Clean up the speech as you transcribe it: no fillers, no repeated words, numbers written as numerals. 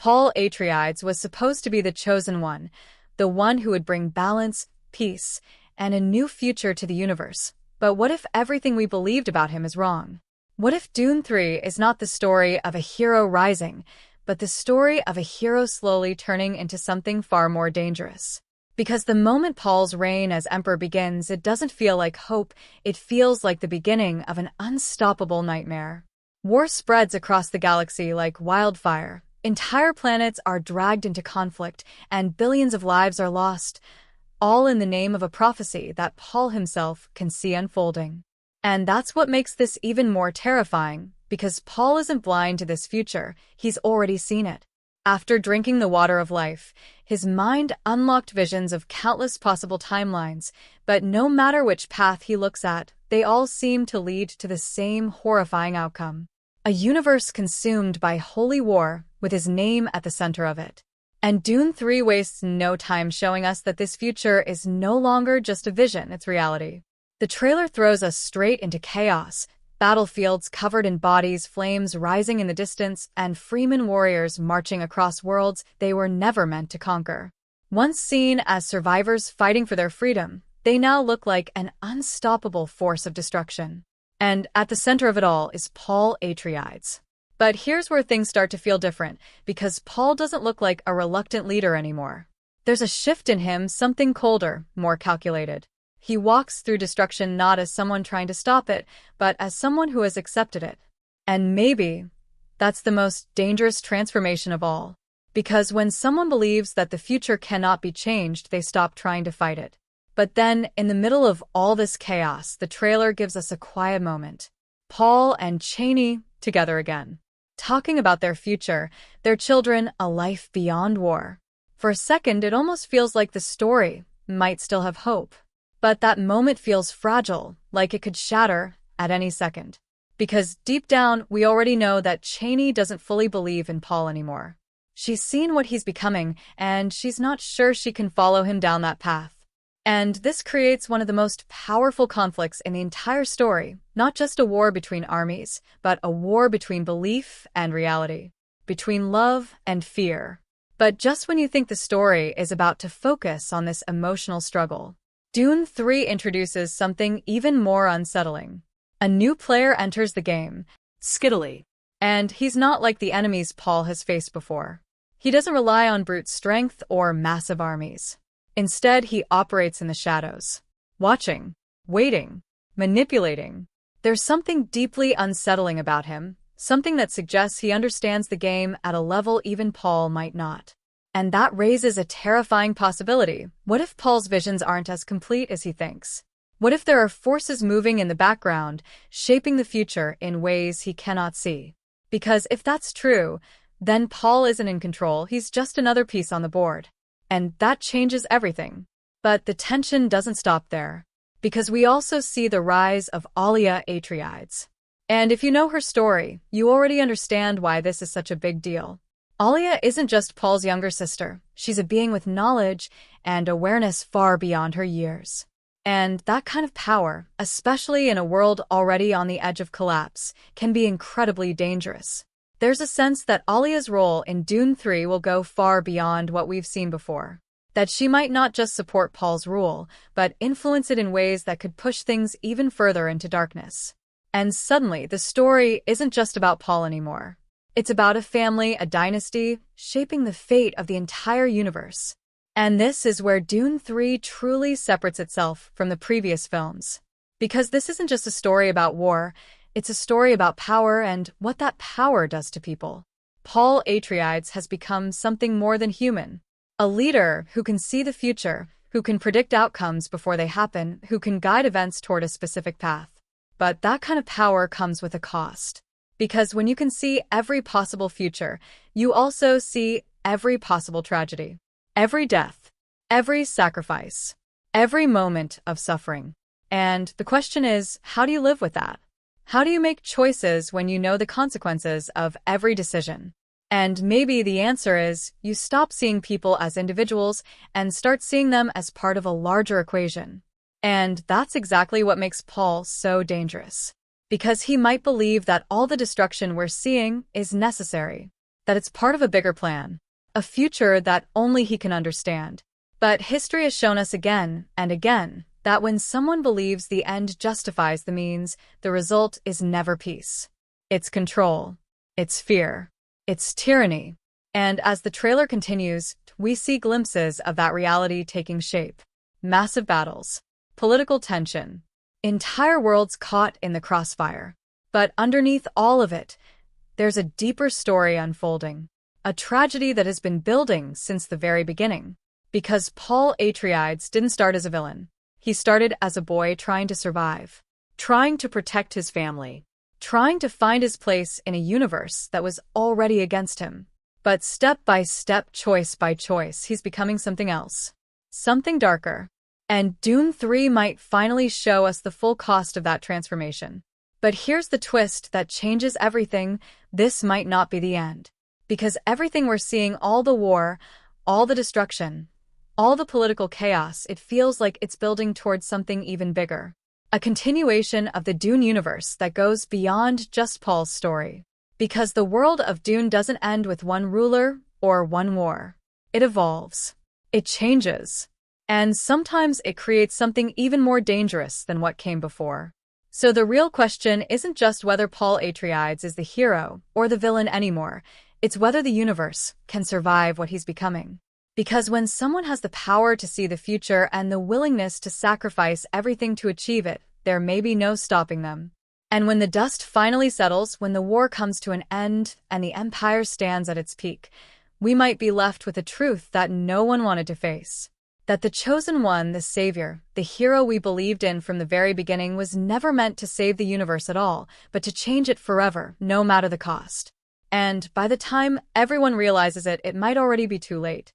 Paul Atreides was supposed to be the chosen one, the one who would bring balance, peace, and a new future to the universe. But what if everything we believed about him is wrong? What if Dune 3 is not the story of a hero rising, but the story of a hero slowly turning into something far more dangerous? Because the moment Paul's reign as emperor begins, it doesn't feel like hope, it feels like the beginning of an unstoppable nightmare. War spreads across the galaxy like wildfire. Entire planets are dragged into conflict, and billions of lives are lost, all in the name of a prophecy that Paul himself can see unfolding. And that's what makes this even more terrifying, because Paul isn't blind to this future, he's already seen it. After drinking the water of life, his mind unlocked visions of countless possible timelines, but no matter which path he looks at, they all seem to lead to the same horrifying outcome. A universe consumed by holy war, with his name at the center of it. And Dune 3 wastes no time showing us that this future is no longer just a vision, it's reality. The trailer throws us straight into chaos, battlefields covered in bodies, flames rising in the distance, and Freeman warriors marching across worlds they were never meant to conquer. Once seen as survivors fighting for their freedom, they now look like an unstoppable force of destruction. And at the center of it all is Paul Atreides. But here's where things start to feel different, because Paul doesn't look like a reluctant leader anymore. There's a shift in him, something colder, more calculated. He walks through destruction not as someone trying to stop it, but as someone who has accepted it. And maybe that's the most dangerous transformation of all. Because when someone believes that the future cannot be changed, they stop trying to fight it. But then, in the middle of all this chaos, the trailer gives us a quiet moment. Paul and Chani together again, talking about their future, their children, a life beyond war. For a second, it almost feels like the story might still have hope. But that moment feels fragile, like it could shatter at any second. Because deep down, we already know that Chani doesn't fully believe in Paul anymore. She's seen what he's becoming, and she's not sure she can follow him down that path. And this creates one of the most powerful conflicts in the entire story, not just a war between armies, but a war between belief and reality, between love and fear. But just when you think the story is about to focus on this emotional struggle, Dune 3 introduces something even more unsettling. A new player enters the game, Scytale. And he's not like the enemies Paul has faced before. He doesn't rely on brute strength or massive armies. Instead, he operates in the shadows, watching, waiting, manipulating. There's something deeply unsettling about him, something that suggests he understands the game at a level even Paul might not. And that raises a terrifying possibility. What if Paul's visions aren't as complete as he thinks? What if there are forces moving in the background, shaping the future in ways he cannot see? Because if that's true, then Paul isn't in control, he's just another piece on the board. And that changes everything. But the tension doesn't stop there, because we also see the rise of Alia Atreides. And if you know her story, you already understand why this is such a big deal. Alia isn't just Paul's younger sister. She's a being with knowledge and awareness far beyond her years. And that kind of power, especially in a world already on the edge of collapse, can be incredibly dangerous. There's a sense that Alia's role in Dune 3 will go far beyond what we've seen before. That she might not just support Paul's rule, but influence it in ways that could push things even further into darkness. And suddenly, the story isn't just about Paul anymore. It's about a family, a dynasty, shaping the fate of the entire universe. And this is where Dune 3 truly separates itself from the previous films. Because this isn't just a story about war, it's a story about power and what that power does to people. Paul Atreides has become something more than human. A leader who can see the future, who can predict outcomes before they happen, who can guide events toward a specific path. But that kind of power comes with a cost. Because when you can see every possible future, you also see every possible tragedy, every death, every sacrifice, every moment of suffering. And the question is, how do you live with that? How do you make choices when you know the consequences of every decision? And maybe the answer is, you stop seeing people as individuals and start seeing them as part of a larger equation. And that's exactly what makes Paul so dangerous. Because he might believe that all the destruction we're seeing is necessary. that it's part of a bigger plan, a future that only he can understand. But history has shown us again and again that when someone believes the end justifies the means, the result is never peace. It's control. It's fear. It's tyranny. And as the trailer continues, we see glimpses of that reality taking shape. Massive battles, political tension, entire worlds caught in the crossfire. But underneath all of it, there's a deeper story unfolding, a tragedy that has been building since the very beginning. Because Paul Atreides didn't start as a villain. He started as a boy trying to survive, trying to protect his family, trying to find his place in a universe that was already against him. But step by step, choice by choice, he's becoming something else, something darker. And Dune 3 might finally show us the full cost of that transformation. But here's the twist that changes everything. This might not be the end. Because everything we're seeing, all the war, all the destruction, all the political chaos, it feels like it's building towards something even bigger. A continuation of the Dune universe that goes beyond just Paul's story. Because the world of Dune doesn't end with one ruler or one war. It evolves. It changes. And sometimes it creates something even more dangerous than what came before. So the real question isn't just whether Paul Atreides is the hero or the villain anymore. It's whether the universe can survive what he's becoming. Because when someone has the power to see the future and the willingness to sacrifice everything to achieve it, there may be no stopping them. And when the dust finally settles, when the war comes to an end and the empire stands at its peak, we might be left with a truth that no one wanted to face. That the chosen one, the savior, the hero we believed in from the very beginning, was never meant to save the universe at all, but to change it forever, no matter the cost. And by the time everyone realizes it, it might already be too late.